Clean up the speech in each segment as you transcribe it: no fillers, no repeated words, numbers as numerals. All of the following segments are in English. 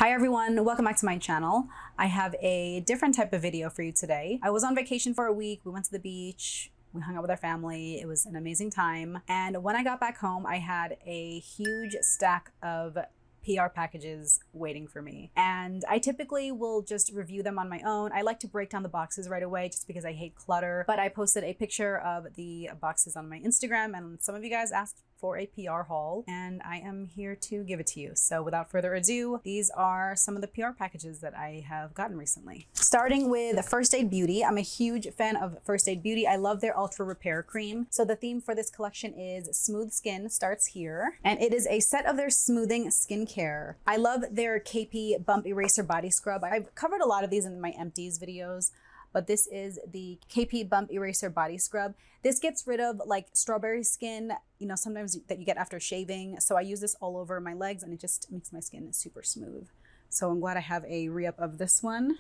Hi everyone, welcome back to my channel. I have a different type of video for you today. I was on vacation for a week. We went to the beach. We hung out with our family. It was an amazing time. And when I got back home, I had a huge stack of PR packages waiting for me. And I typically will just review them on my own. I like to break down the boxes right away just because I hate clutter. But I posted a picture of the boxes on my Instagram and some of you guys asked for a PR haul and I am here to give it to you. So without further ado, these are some of the PR packages that I have gotten recently. Starting with First Aid Beauty. I'm a huge fan of First Aid Beauty. I love their Ultra Repair Cream. So the theme for this collection is Smooth Skin starts here. And it is a set of their smoothing skincare. I love their KP Bump Eraser Body Scrub. I've covered a lot of these in my empties videos, but this is the KP Bump Eraser Body Scrub. This gets rid of like strawberry skin, you know, sometimes that you get after shaving. So I use this all over my legs and it just makes my skin super smooth. So I'm glad I have a re-up of this one.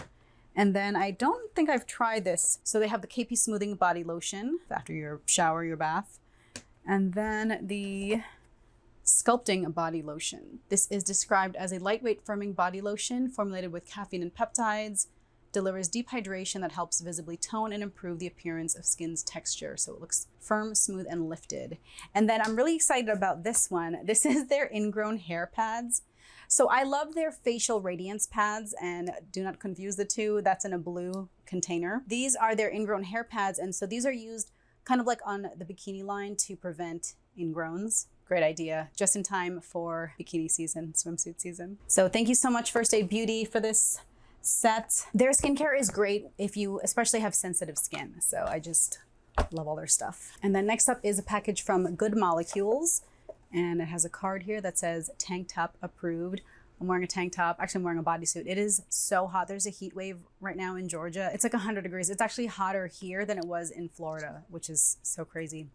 And then I don't think I've tried this. So they have the KP Smoothing Body Lotion after your shower, your bath. And then the Sculpting Body Lotion. This is described as a lightweight firming body lotion formulated with caffeine and peptides. Delivers deep hydration that helps visibly tone and improve the appearance of skin's texture. So it looks firm, smooth, and lifted. And then I'm really excited about this one. This is their ingrown hair pads. So I love their facial radiance pads, and do not confuse the two. That's in a blue container. These are their ingrown hair pads. And so these are used kind of like on the bikini line to prevent ingrowns. Great idea, just in time for bikini season, swimsuit season. So thank you so much, First Aid Beauty, for this set. Their skincare is great if you especially have sensitive skin. So I just love all their stuff. And then next up is a package from Good Molecules. And it has a card here that says tank top approved. I'm wearing a tank top. Actually, I'm wearing a bodysuit. It is so hot. There's a heat wave right now in Georgia. It's like 100 degrees. It's actually hotter here than it was in Florida, which is so crazy.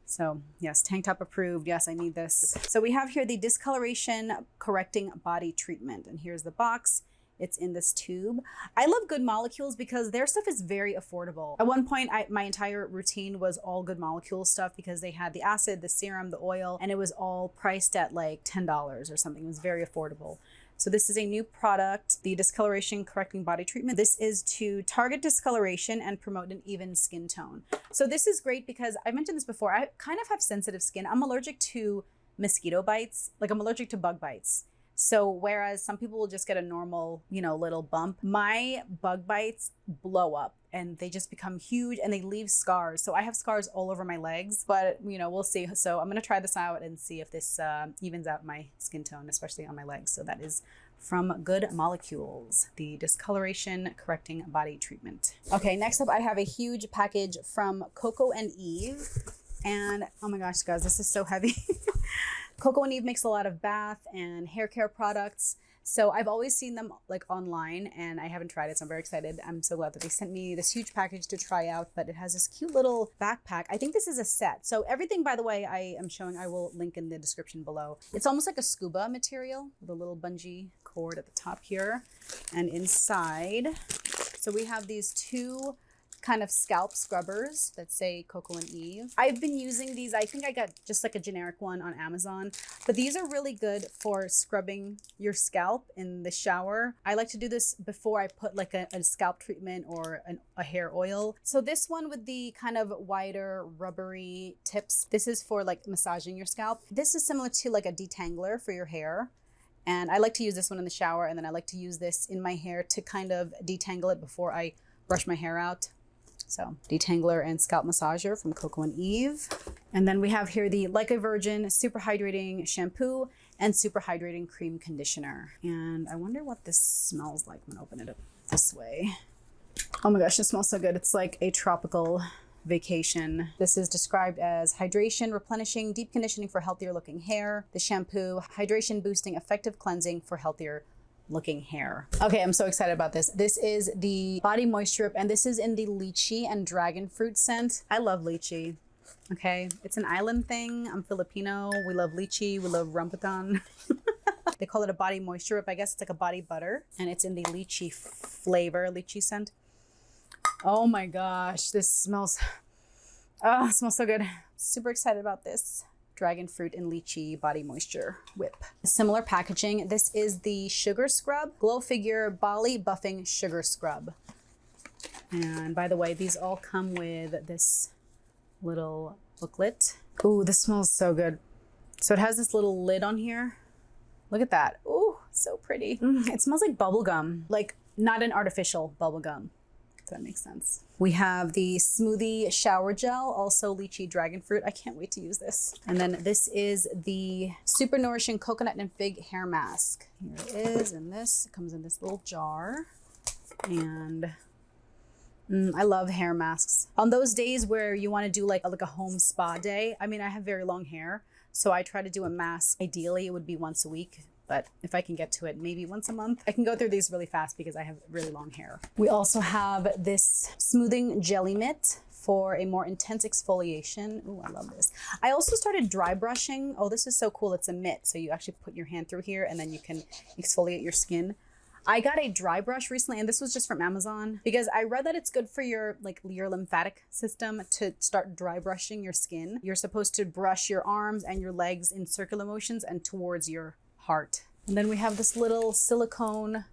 So yes, tank top approved. Yes, I need this. So we have here the discoloration correcting body treatment. And here's the box. It's in this tube. I love Good Molecules because their stuff is very affordable. At one point, my entire routine was all Good Molecules stuff because they had the acid, the serum, the oil, and it was all priced at like $10 or something. It was very affordable. So this is a new product, the Discoloration Correcting Body Treatment. This is to target discoloration and promote an even skin tone. So this is great because I mentioned this before. I kind of have sensitive skin. I'm allergic to mosquito bites. Like I'm allergic to bug bites. So whereas some people will just get a normal, you know, little bump, my bug bites blow up and they just become huge and they leave scars. So I have scars all over my legs, but you know, we'll see. So I'm going to try this out and see if this evens out my skin tone, especially on my legs. So that is from Good Molecules, the Discoloration Correcting Body Treatment. Okay, next up I have a huge package from Coco and Eve. And oh my gosh, guys, this is so heavy. Coco and Eve makes a lot of bath and hair care products. So I've always seen them like online and I haven't tried it. So I'm very excited. I'm so glad that they sent me this huge package to try out, but it has this cute little backpack. I think this is a set. So everything, by the way, I am showing, I will link in the description below. It's almost like a scuba material with a little bungee cord at the top here and inside. So we have these two kind of scalp scrubbers that say Coco and Eve. I've been using these. I think I got just like a generic one on Amazon, but these are really good for scrubbing your scalp in the shower. I like to do this before I put like a scalp treatment or a hair oil. So this one with the kind of wider rubbery tips, this is for like massaging your scalp. This is similar to like a detangler for your hair. And I like to use this one in the shower, and then I like to use this in my hair to kind of detangle it before I brush my hair out. So detangler and scalp massager from Coco and Eve. And then we have here the Like a Virgin Super Hydrating Shampoo and Super Hydrating Cream Conditioner. And I wonder what this smells like when I open it up this way. Oh my gosh, it smells so good. It's like a tropical vacation. This is described as hydration, replenishing, deep conditioning for healthier looking hair. The shampoo, hydration boosting, effective cleansing for healthier looking hair. Okay, I'm so excited about this. This is the Body Moisture, and this is in the lychee and dragon fruit scent. I love lychee. Okay, it's an island thing. I'm Filipino. We love lychee. We love rambutan. They call it a body moisture. I guess it's like a body butter, and it's in the lychee flavor, lychee scent. Oh my gosh, this smells, oh, it smells so good. Super excited about this. Dragon Fruit and Lychee Body Moisture Whip. Similar packaging. This is the Sugar Scrub, Glow Figure Bali Buffing Sugar Scrub. And by the way, these all come with this little booklet. Ooh, this smells so good. So it has this little lid on here. Look at that. Ooh, so pretty. It smells like bubble gum, like not an artificial bubble gum, if that makes sense. We have the Smoothie Shower Gel, also Lychee Dragon Fruit. I can't wait to use this. And then this is the Super Nourishing Coconut and Fig Hair Mask. Here it is, and this comes in this little jar. And I love hair masks. On those days where you want to do like a home spa day, I mean, I have very long hair, so I try to do a mask. Ideally, it would be once a week, but if I can get to it, maybe once a month. I can go through these really fast because I have really long hair. We also have this Smoothing Jelly Mitt for a more intense exfoliation. Ooh, I love this. I also started dry brushing. Oh, this is so cool. It's a mitt, so you actually put your hand through here and then you can exfoliate your skin. I got a dry brush recently, and this was just from Amazon because I read that it's good for your lymphatic system to start dry brushing your skin. You're supposed to brush your arms and your legs in circular motions and towards your heart. And then we have this little silicone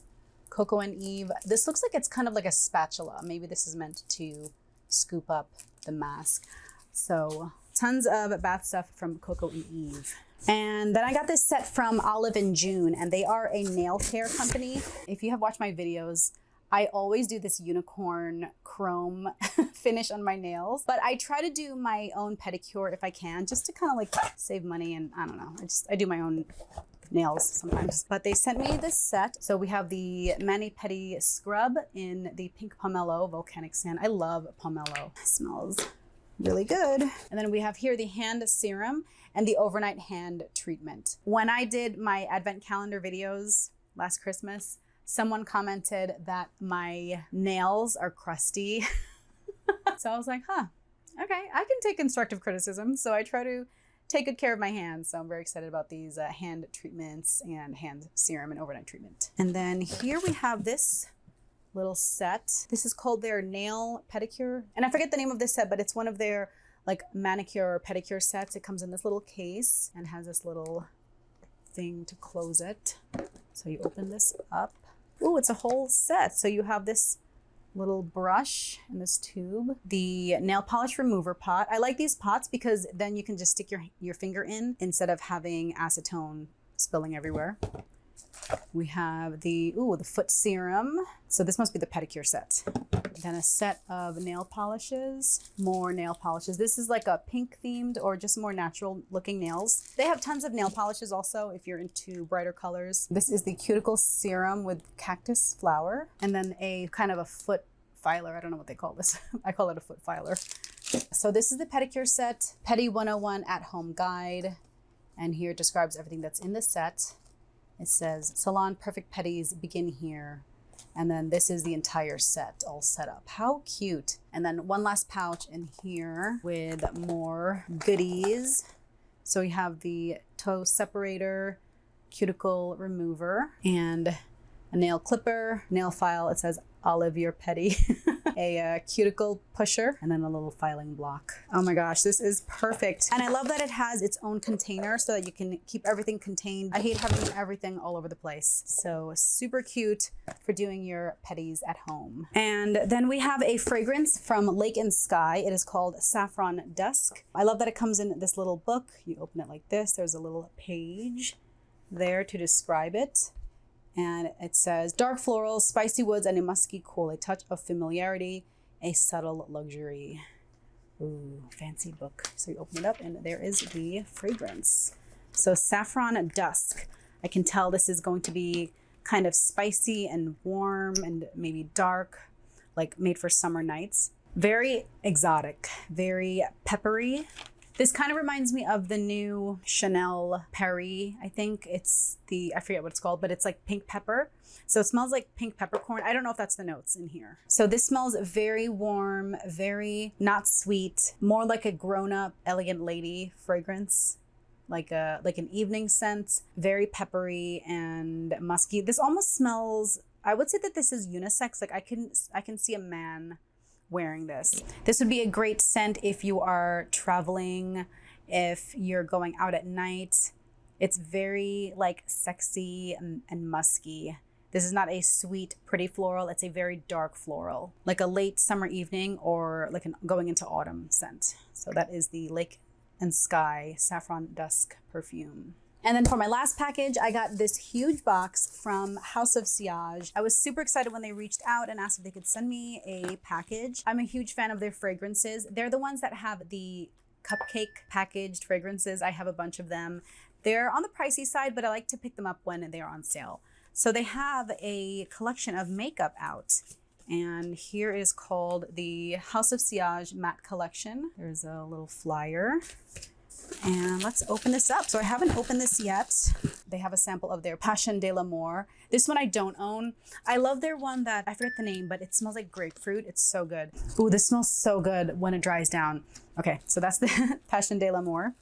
Coco and Eve. This looks like it's kind of like a spatula. Maybe this is meant to scoop up the mask. So tons of bath stuff from Coco and Eve. And then I got this set from Olive and June, and they are a nail care company. If you have watched my videos, I always do this unicorn chrome finish on my nails, but I try to do my own pedicure if I can, just to kind of like save money. And I don't know, I do my own nails sometimes. But they sent me this set. So we have the Mani Pedi Scrub in the pink pomelo volcanic sand. I love pomelo. It smells really good. And then we have here the hand serum and the overnight hand treatment. When I did my advent calendar videos last Christmas, someone commented that my nails are crusty. So I was like, huh, okay, I can take constructive criticism. So I try to take good care of my hands. So I'm very excited about these hand treatments and hand serum and overnight treatment. And then here we have this little set. This is called their nail pedicure. And I forget the name of this set, but it's one of their like manicure or pedicure sets. It comes in this little case and has this little thing to close it. So you open this up. Ooh, it's a whole set. So you have this little brush and this tube, the nail polish remover pot. I like these pots because then you can just stick your finger in instead of having acetone spilling everywhere. We have the foot serum. So this must be the pedicure set. Then a set of nail polishes, more nail polishes. This is like a pink themed or just more natural looking nails. They have tons of nail polishes also if you're into brighter colors. This is the cuticle serum with cactus flower, and then a kind of a foot filer. I don't know what they call this. I call it a foot filer. So this is the pedicure set, Pedi 101 at home guide. And here it describes everything that's in the set. It says salon perfect pedis begin here. And then this is the entire set all set up. How cute. And then one last pouch in here with more goodies. So we have the toe separator, cuticle remover, and a nail clipper, nail file. It says Olive Your Pedi, a cuticle pusher, and then a little filing block. Oh my gosh, this is perfect. And I love that it has its own container so that you can keep everything contained. I hate having everything all over the place. So super cute for doing your pedis at home. And then we have a fragrance from Lake and Skye. It is called Saffron Dusk. I love that it comes in this little book. You open it like this. There's a little page there to describe it. And it says, dark florals, spicy woods, and a musky cool, a touch of familiarity, a subtle luxury. Ooh, fancy book. So you open it up and there is the fragrance. So Saffron Dusk. I can tell this is going to be kind of spicy and warm and maybe dark, like made for summer nights. Very exotic, very peppery. This kind of reminds me of the new Chanel Perry. I think it's I forget what it's called, but it's like pink pepper. So it smells like pink peppercorn. I don't know if that's the notes in here. So this smells very warm, very not sweet, more like a grown-up elegant lady fragrance, like an evening scent, very peppery and musky. This almost smells, I would say that this is unisex. Like I can see a man wearing this. This would be a great scent if you are traveling if you're going out at night. It's very like sexy and musky. This is not a sweet, pretty floral. It's a very dark floral, like a late summer evening or like going into autumn scent. So that is the Lake and Skye Saffron Dusk perfume. And then for my last package, I got this huge box from House of Sillage. I was super excited when they reached out and asked if they could send me a package. I'm a huge fan of their fragrances. They're the ones that have the cupcake packaged fragrances. I have a bunch of them. They're on the pricey side, but I like to pick them up when they're on sale. So they have a collection of makeup out. And here is called the House of Sillage Matte Collection. There's a little flyer. And let's open this up. So I haven't opened this yet. They have a sample of their Passion de l'Amour. This one I don't own. I love their one that, I forget the name, but it smells like grapefruit. It's so good. Ooh, this smells so good when it dries down. Okay, so that's the Passion de l'Amour.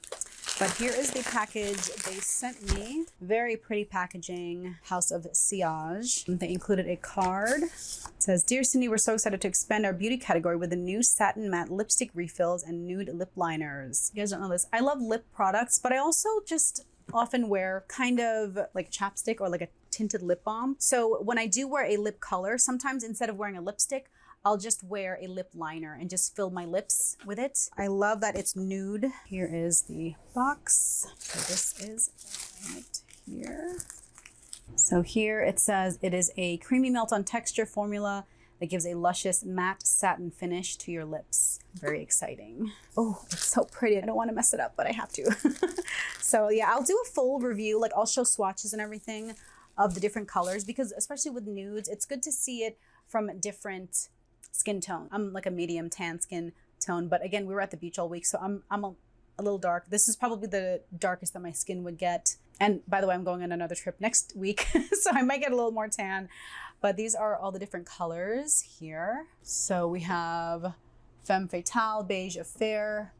But here is the package they sent me. Very pretty packaging, House of Sillage. They included a card. It says, "Dear Cindy, we're so excited to expand our beauty category with the new satin matte lipstick refills and nude lip liners." You guys don't know this. I love lip products, but I also just often wear kind of like chapstick or like a tinted lip balm. So when I do wear a lip color, sometimes instead of wearing a lipstick, I'll just wear a lip liner and just fill my lips with it. I love that it's nude. Here is the box. So this is right here. So here it says it is a creamy melt-on texture formula that gives a luscious matte satin finish to your lips. Very exciting. Oh, it's so pretty. I don't want to mess it up, but I have to. So yeah, I'll do a full review. Like I'll show swatches and everything of the different colors, because especially with nudes, it's good to see it from different skin tone. I'm like a medium tan skin tone, but again, we were at the beach all week, so I'm a little dark. This is probably the darkest that my skin would get. And by the way, I'm going on another trip next week, so I might get a little more tan. But these are all the different colors here. So we have Femme Fatale, Beige Affair,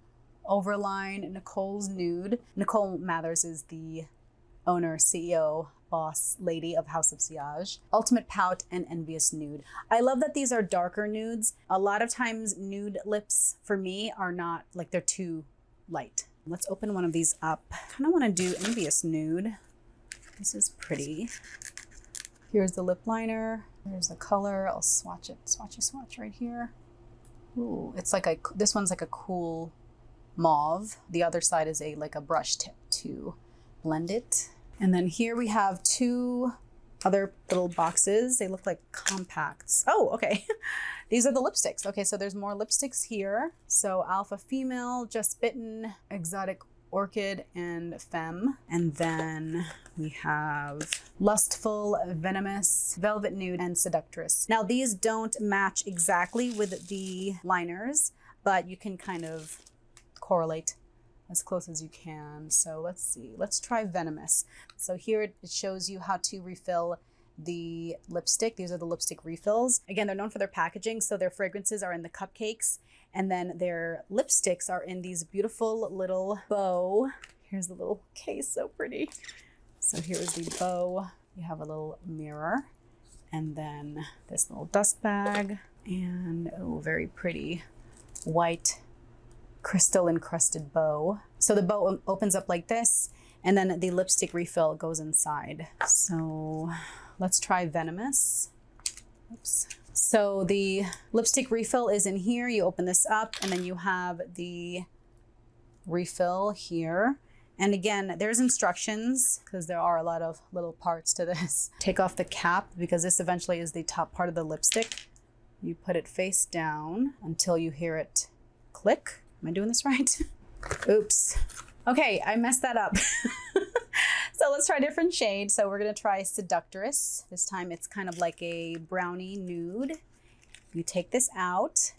Overline, Nicole's Nude. Nicole Mathers is the owner, CEO, boss lady of House of Sillage. Ultimate Pout, and Envious Nude. I love that these are darker nudes. A lot of times nude lips for me are not, like they're too light. Let's open one of these up. Kind of want to do Envious Nude. This is pretty. Here's the lip liner. There's the color. I'll swatch it. Swatchy swatch right here. Ooh, it's like this one's like a cool mauve. The other side is like a brush tip to blend it. And then here we have two other little boxes. They look like compacts. Oh, okay. These are the lipsticks. Okay, so there's more lipsticks here. So Alpha Female, Just Bitten, Exotic Orchid, and Femme. And then we have Lustful, Venomous, Velvet Nude, and Seductress. Now these don't match exactly with the liners, but you can kind of correlate as close as you can. So let's see, let's try Venomous. So here it shows you how to refill the lipstick. These are the lipstick refills. Again, they're known for their packaging, so their fragrances are in the cupcakes, and then their lipsticks are in these beautiful little bow. Here's the little case, so pretty. So here is the bow. You have a little mirror, and then this little dust bag, and oh, very pretty white crystal encrusted bow. So the bow opens up like this, and then the lipstick refill goes inside. So let's try Venomous. Oops. So the lipstick refill is in here. You open this up, and then you have the refill here. And again, there's instructions, because there are a lot of little parts to this. Take off the cap, because this eventually is the top part of the lipstick. You put it face down until you hear it click. Am I doing this right? Oops. Okay, I messed that up. So let's try a different shade. So we're gonna try Seductress. This time it's kind of like a brownie nude. You take this out,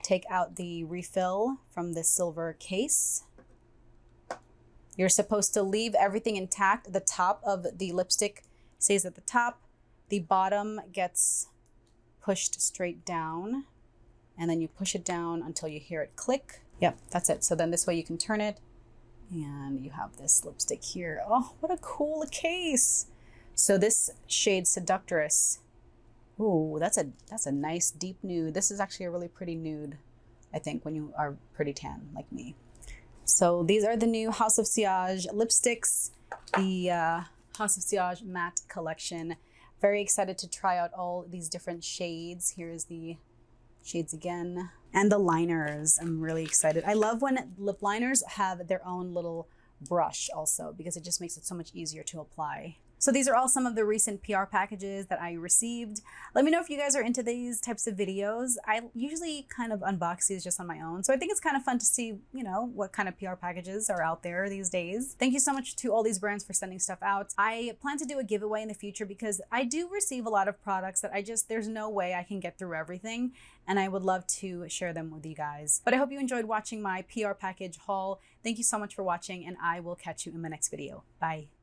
take out the refill from the silver case. You're supposed to leave everything intact. The top of the lipstick stays at the top. The bottom gets pushed straight down, and then you push it down until you hear it click. Yep, that's it. So then this way you can turn it, and you have this lipstick here. Oh, what a cool case. So this shade Seductress. Ooh, that's a nice deep nude. This is actually a really pretty nude, I think, when you are pretty tan like me. So these are the new House of Sillage lipsticks, the House of Sillage matte collection. Very excited to try out all these different shades. Here's the shades again. And the liners, I'm really excited. I love when lip liners have their own little brush also, because it just makes it so much easier to apply. So these are all some of the recent PR packages that I received. Let me know if you guys are into these types of videos. I usually kind of unbox these just on my own. So I think it's kind of fun to see, you know, what kind of PR packages are out there these days. Thank you so much to all these brands for sending stuff out. I plan to do a giveaway in the future because I do receive a lot of products that there's no way I can get through everything. And I would love to share them with you guys. But I hope you enjoyed watching my PR package haul. Thank you so much for watching, and I will catch you in my next video. Bye.